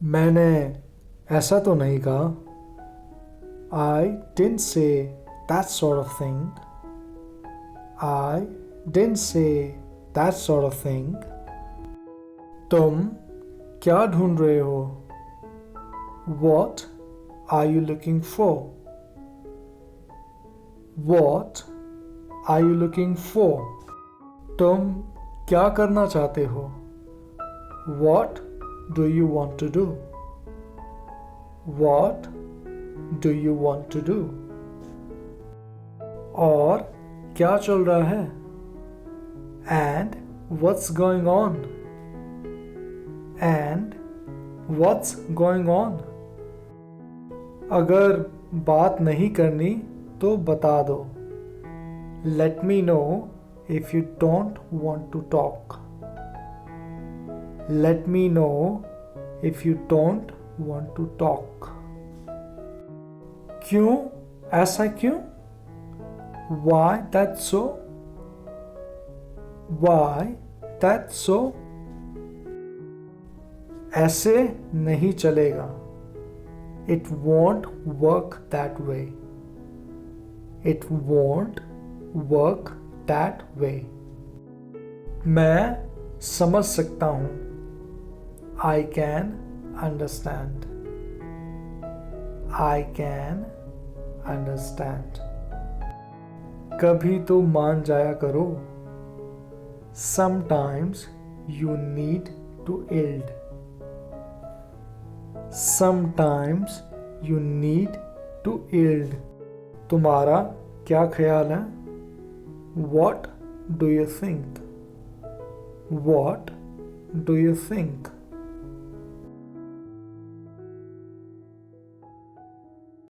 मैंने ऐसा तो नहीं कहा। I didn't say that sort of thing. I didn't say that sort of thing. तुम क्या ढूंढ रहे हो? What are you looking for? What are you looking for? तुम क्या करना चाहते हो? What do you want to do? What do you want to do? और क्या चल रहा है? And what's going on? And what's going on? अगर बात नहीं करनी तो बता दो. Let me know if you don't want to talk. Let me know if you don't want to talk. क्यों? ऐसा क्यों? Why that so? Why that so? ऐसे नहीं चलेगा. It won't work that way. It won't work that way. मैं समझ सकता हूँ. I can understand. I can understand. कभी तो मान जाया करो. Sometimes you need to yield. Sometimes you need to yield. तुम्हारा क्या ख्याल है? What do you think? What do you think?